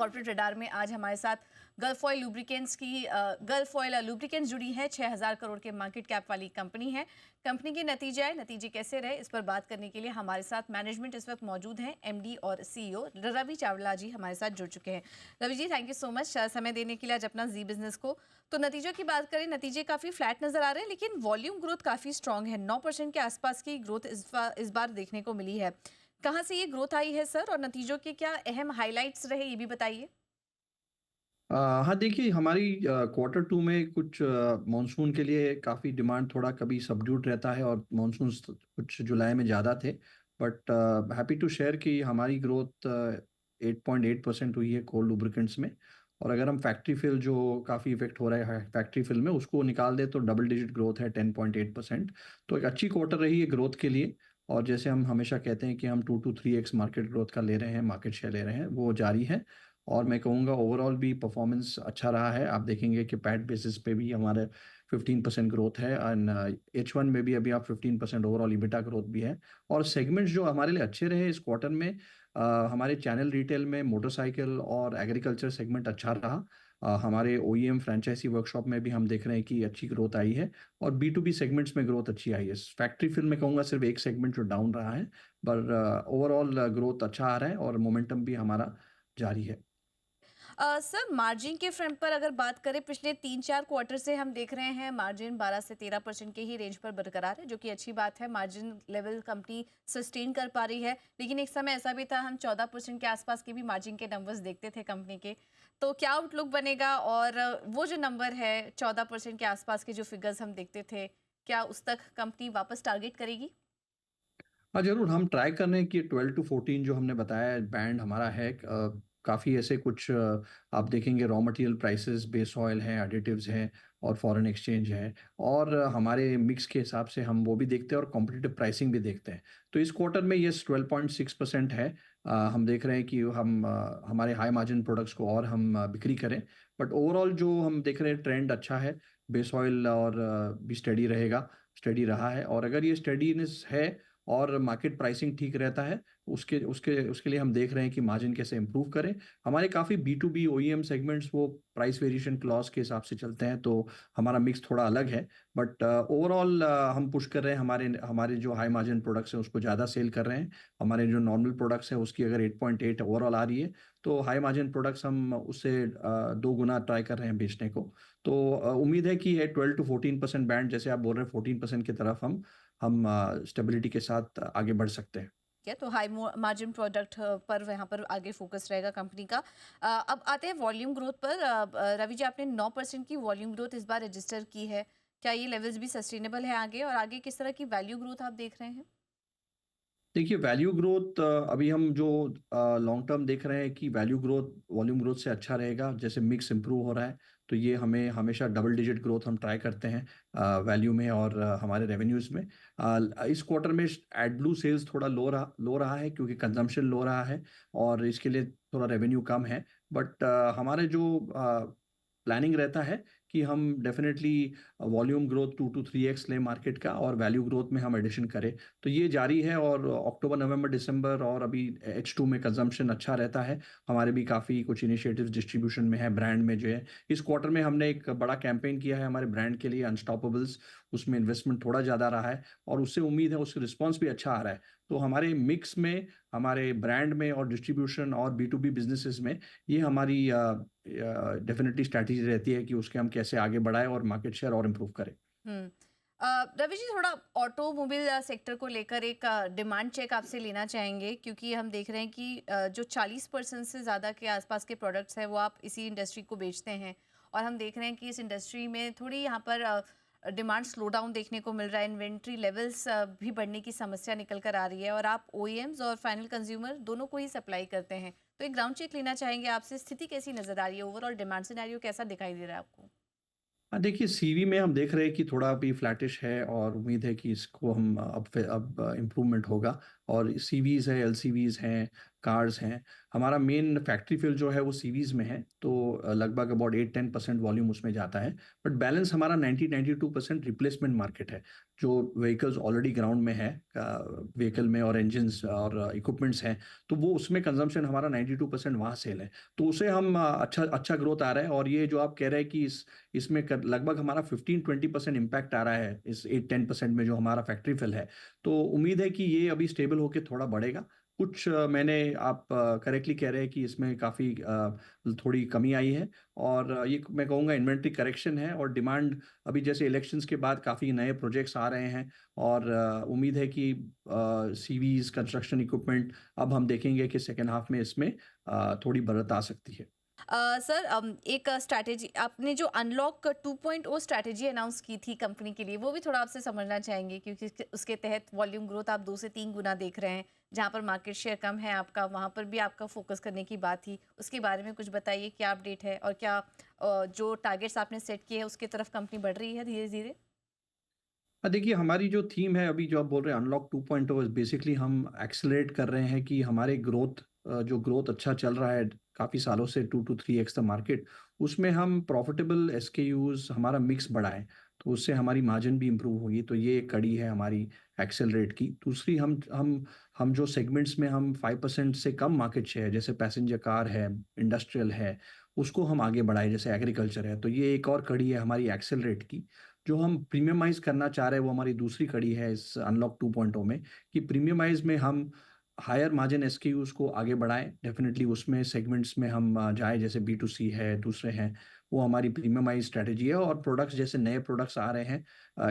Corporate radar में आज हमारे साथ गल्फ ऑयल लुब्रिकेंट्स की गल्फ ऑयल लुब्रिकेंट्स जुड़ी है। 6,000 करोड़ के मार्केट कैप वाली कंपनी है। कंपनी के नतीजे कैसे रहे, इस पर बात करने के लिए हमारे साथ मैनेजमेंट इस वक्त मौजूद हैं। एमडी और सीईओ रवि चावला जी हमारे साथ जुड़ चुके हैं। Ravi ji, thank you so much समय देने के लिए आज अपना जी बिजनेस को। तो नतीजों की बात करें, नतीजे काफ़ी फ्लैट नज़र आ रहे हैं, लेकिन वॉल्यूम ग्रोथ काफ़ी स्ट्रॉन्ग है। 9% के आसपास की ग्रोथ इस बार देखने को मिली है। कहाँ से ये ग्रोथ आई है सर, और नतीजों के क्या अहम हाइलाइट्स रहे, ये भी बताइए। हाँ देखिए, हमारी क्वार्टर टू में कुछ मानसून के लिए काफ़ी डिमांड थोड़ा कभी सबड्यूड रहता है और मानसून कुछ जुलाई में ज़्यादा थे। बट हैप्पी टू शेयर कि हमारी ग्रोथ 8.8% हुई है कोल लुब्रिकेंट्स में। और अगर हम फैक्ट्री फिल जो काफ़ी इफेक्ट हो रहा है फैक्ट्री फिल में, उसको निकाल दे तो डबल डिजिट ग्रोथ है 10.8%। तो एक अच्छी क्वार्टर रही है ग्रोथ के लिए। और जैसे हम हमेशा कहते हैं कि हम 2 to 3x मार्केट ग्रोथ का ले रहे हैं, मार्केट शेयर ले रहे हैं, वो जारी है। और मैं कहूँगा ओवरऑल भी परफॉर्मेंस अच्छा रहा है। आप देखेंगे कि पैट बेसिस पे भी हमारे 15% ग्रोथ है एंड H1 में भी अभी आप 15% ओवरऑल ईबिटा ग्रोथ भी है। और सेगमेंट्स जो हमारे लिए अच्छे रहे इस क्वार्टर में, हमारे चैनल रिटेल में मोटरसाइकिल और एग्रीकल्चर सेगमेंट अच्छा रहा। हमारे OEM फ्रेंचाइजी वर्कशॉप में भी हम देख रहे हैं कि अच्छी ग्रोथ आई है। और B2B सेगमेंट्स में ग्रोथ अच्छी आई है। फैक्ट्री फिल में कहूँगा सिर्फ एक सेगमेंट जो डाउन रहा है, पर ओवरऑल ग्रोथ अच्छा आ रहा है और मोमेंटम भी हमारा जारी है। सर, मार्जिन के फ्रंट पर अगर बात करें, पिछले 3-4 क्वार्टर से हम देख रहे हैं मार्जिन 12 से 13% के ही रेंज पर बरकरार है, जो कि अच्छी बात है। मार्जिन लेवल कंपनी सस्टेन कर पा रही है, लेकिन एक समय ऐसा भी था हम 14% के आसपास के भी मार्जिन के नंबर्स देखते थे कंपनी के। तो क्या आउटलुक बनेगा, और वो जो नंबर है 14% के आसपास के जो फिगर्स हम देखते थे, क्या उस तक कंपनी वापस टारगेट करेगी? हाँ, ज़रूर हम ट्राई कर रहे हैं कि 12 टू 14 जो हमने बताया बैंड हमारा है। काफ़ी ऐसे कुछ आप देखेंगे raw material prices, base oil हैं, एडिटिव्स हैं और फॉरेन एक्सचेंज है। और हमारे मिक्स के हिसाब से हम वो भी देखते हैं और कॉम्पिटिटिव प्राइसिंग भी देखते हैं। तो इस क्वार्टर में ये 12.6% है। हम देख रहे हैं कि हम हमारे हाई मार्जिन प्रोडक्ट्स को और हम बिक्री करें। बट ओवरऑल जो हम देख रहे हैं ट्रेंड अच्छा है। बेस ऑयल और भी स्टडी रहेगा, स्टडी रहा है। और अगर ये स्टडीनेस है और मार्केट प्राइसिंग ठीक रहता है, उसके उसके उसके लिए हम देख रहे हैं कि मार्जिन कैसे इंप्रूव करें। हमारे काफ़ी B2B OEM सेगमेंट्स वो प्राइस वेरिएशन क्लॉज के हिसाब से चलते हैं, तो हमारा मिक्स थोड़ा अलग है। बट ओवरऑल हम पुश कर रहे हैं, हमारे हमारे जो हाई मार्जिन प्रोडक्ट्स हैं उसको ज़्यादा सेल कर रहे हैं। हमारे जो नॉर्मल प्रोडक्ट्स हैं उसकी अगर 8.8 ओवरऑल आ रही है, तो हाई मार्जिन प्रोडक्ट्स हम उससे 2 गुना ट्राई कर रहे हैं बेचने को। तो उम्मीद है कि ये 12 to 14% बैंड, जैसे आप बोल रहे हैं 14% की तरफ हम स्टेबिलिटी के साथ आगे बढ़ सकते हैं। है तो हाई मार्जिन प्रोडक्ट पर वहाँ पर आगे फोकस रहेगा कंपनी का। अब आते हैं वॉल्यूम ग्रोथ पर। रवि जी, आपने 9% की वॉल्यूम ग्रोथ इस बार रजिस्टर की है। क्या ये लेवल्स भी सस्टेनेबल है आगे, और आगे किस तरह की वैल्यू ग्रोथ आप देख रहे हैं? देखिए, वैल्यू ग्रोथ अभी हम जो लॉन्ग टर्म देख रहे हैं कि वैल्यू ग्रोथ वॉल्यूम ग्रोथ से अच्छा रहेगा। जैसे मिक्स इंप्रूव हो रहा है, तो ये हमें हमेशा डबल डिजिट ग्रोथ हम ट्राई करते हैं वैल्यू में और हमारे रेवेन्यूज़ में। इस क्वार्टर में एड ब्लू सेल्स थोड़ा लो रहा है क्योंकि कंजम्पशन लो रहा है और इसके लिए थोड़ा रेवेन्यू कम है। बट हमारे जो प्लानिंग रहता है कि हम definitely volume growth 2 to 3x लें मार्केट का और वैल्यू ग्रोथ में हम एडिशन करें। तो ये जारी है और अक्टूबर, नवंबर, दिसंबर और अभी H2 में कंजम्पशन अच्छा रहता है। हमारे भी काफ़ी कुछ इनिशिएटिव्स डिस्ट्रीब्यूशन में है, ब्रांड में जो है। इस क्वार्टर में हमने एक बड़ा कैंपेन किया है हमारे ब्रांड के लिए, अनस्टॉपेबल्स। उसमें इन्वेस्टमेंट थोड़ा ज़्यादा रहा है और उससे उम्मीद है उसका रिस्पॉन्स भी अच्छा आ रहा है। तो हमारे मिक्स में, हमारे ब्रांड में और डिस्ट्रीब्यूशन और B2B बिजनेसेस में ये हमारी डेफिनेटली स्ट्रैटेजी रहती है कि उसके हम कैसे आगे बढ़ाएं और मार्केट शेयर और इम्प्रूव करें। हम्म। रवि जी, थोड़ा ऑटोमोबाइल सेक्टर को लेकर एक डिमांड चेक आपसे लेना चाहेंगे, क्योंकि हम देख रहे हैं कि जो 40% से ज़्यादा के आसपास के प्रोडक्ट्स हैं वो आप इसी इंडस्ट्री को बेचते हैं। और हम देख रहे हैं कि इस इंडस्ट्री में थोड़ी यहाँ पर डिमांड स्लो डाउन देखने को मिल रहा है। इन्वेंट्री लेवल्स भी बढ़ने की समस्या निकल कर आ रही है, और आप OEMs और फाइनल कंज्यूमर दोनों को ही सप्लाई करते हैं। तो एक ग्राउंड चेक लेना चाहेंगे आपसे, स्थिति कैसी नज़र आ रही है, ओवरऑल डिमांड सिनेरियो कैसा दिखाई दे रहा है आपको? हाँ, देखिए सीवी में हम देख रहे हैं कि थोड़ा अभी फ्लैटिश है और उम्मीद है कि इसको हम अब इम्प्रूवमेंट होगा। और सीवीज़ है, एलसीवीज़ हैं, कार्स हैं। हमारा मेन फैक्ट्री फिल जो है वो सीवीज़ में है, तो लगभग अबाउट 8-10% वॉल्यूम उसमें जाता है। बट बैलेंस हमारा 90-92% रिप्लेसमेंट मार्केट है, जो व्हीकल्स ऑलरेडी ग्राउंड में है, व्हीकल में और इंजन्स और इक्विपमेंट्स हैं, तो वो उसमें कंज़म्पशन हमारा 92% वहाँ सेल है। तो उसे हम अच्छा अच्छा ग्रोथ आ रहा है, और ये जो आप कह रहे हैं कि इसमें लगभग हमारा 15-20% इम्पैक्ट आ रहा है इस 8-10% में जो हमारा फैक्ट्री फिल है। तो उम्मीद है कि ये अभी स्टेबल होके थोड़ा बढ़ेगा। कुछ मैंने आप करेक्टली कह रहे हैं कि इसमें काफ़ी थोड़ी कमी आई है, और ये मैं कहूँगा इन्वेंटरी करेक्शन है, और डिमांड अभी जैसे इलेक्शंस के बाद काफ़ी नए प्रोजेक्ट्स आ रहे हैं, और उम्मीद है कि सीवीज़, कंस्ट्रक्शन इक्विपमेंट अब हम देखेंगे कि सेकंड हाफ में इसमें थोड़ी बढ़त आ सकती है। सर एक स्ट्रैटेजी आपने जो अनलॉक 2.0 स्ट्रैटेजी अनाउंस की थी कंपनी के लिए, वो भी थोड़ा आपसे समझना चाहेंगे, क्योंकि उसके तहत वॉल्यूम ग्रोथ आप 2 से 3 गुना देख रहे हैं। जहाँ पर मार्केट शेयर कम है आपका, वहाँ पर भी आपका फोकस करने की बात थी। उसके बारे में कुछ बताइए, क्या अपडेट है और क्या जो टारगेट्स आपने सेट किए हैं उसकी तरफ कंपनी बढ़ रही है धीरे-धीरे? देखिए, हमारी जो थीम है अभी जो आप बोल रहे हैं अनलॉक 2.0, इज़ बेसिकली हम एक्सेलरेट कर रहे हैं कि हमारे जो ग्रोथ अच्छा चल रहा है काफ़ी सालों से, 2 टू 3x द मार्केट, उसमें हम प्रॉफिटेबल एसकेयूज़ हमारा मिक्स बढ़ाएँ, तो उससे हमारी मार्जिन भी इम्प्रूव होगी। तो ये एक कड़ी है हमारी एक्सेलरेट की। दूसरी, हम जो सेगमेंट्स में हम 5% से कम मार्केट शेयर, जैसे पैसेंजर कार है, इंडस्ट्रियल है, उसको हम आगे बढ़ाएँ, जैसे एग्रीकल्चर है। तो ये एक और कड़ी है हमारी एक्सेलरेट की। जो हम प्रीमियमाइज़ करना चाह रहे हैं, वो हमारी दूसरी कड़ी है इस अनलॉक 2.0 में, कि प्रीमियमाइज़ में हम हायर मार्जिन एसकेयूज़ को आगे बढ़ाएँ। डेफ़िनिटली उसमें सेगमेंट्स में हम जाएँ, जैसे बी टू सी है, दूसरे हैं, वो हमारी प्रीमियमाइज़ स्ट्रैटेजी है। और प्रोडक्ट्स, जैसे नए प्रोडक्ट्स आ रहे हैं,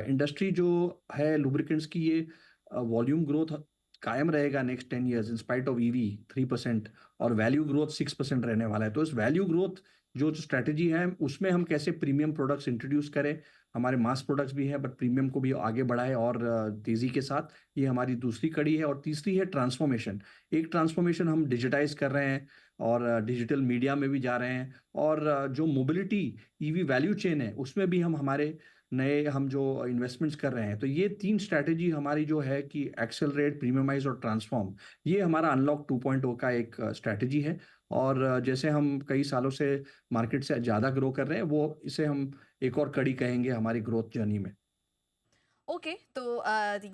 इंडस्ट्री जो है लुब्रिकेंट्स की, ये वॉल्यूम ग्रोथ कायम रहेगा next 10 years in spite of EV 3%, और वैल्यू ग्रोथ 6% रहने वाला है। तो इस वैल्यू ग्रोथ जो स्ट्रैटेजी है, उसमें हम कैसे प्रीमियम प्रोडक्ट्स इंट्रोड्यूस करें, हमारे मास प्रोडक्ट्स भी हैं बट प्रीमियम को भी आगे बढ़ाएँ, और तेज़ी के साथ, ये हमारी दूसरी कड़ी है। और तीसरी है ट्रांसफ़ॉर्मेशन। एक ट्रांसफ़ॉर्मेशन हम डिजिटाइज़ कर रहे हैं, और डिजिटल मीडिया में भी जा रहे हैं, और जो मोबिलिटी ईवी वैल्यू चेन है, उसमें भी हमारे नए हम जो इन्वेस्टमेंट्स कर रहे हैं। तो ये 3 स्ट्रैटेजी हमारी जो है कि एक्सेलरेट, प्रीमियमाइज़ और ट्रांसफ़ॉर्म, ये हमारा अनलॉक 2.0 का एक स्ट्रैटेजी है। और जैसे हम कई सालों से मार्केट से ज़्यादा ग्रो कर रहे हैं, वो इसे हम एक और कड़ी कहेंगे हमारी ग्रोथ जर्नी में। ओके, तो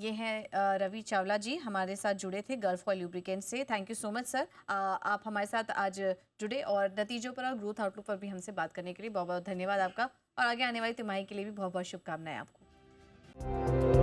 ये हैं रवि चावला जी हमारे साथ जुड़े थे गल्फ ऑयल लुब्रिकेंट से। Thank you so much sir, आप हमारे साथ आज जुड़े और नतीजों पर और ग्रोथ आउटलुक पर भी हमसे बात करने के लिए बहुत बहुत धन्यवाद आपका, और आगे आने वाली तिमाही के लिए भी बहुत बहुत शुभकामनाएं आपको।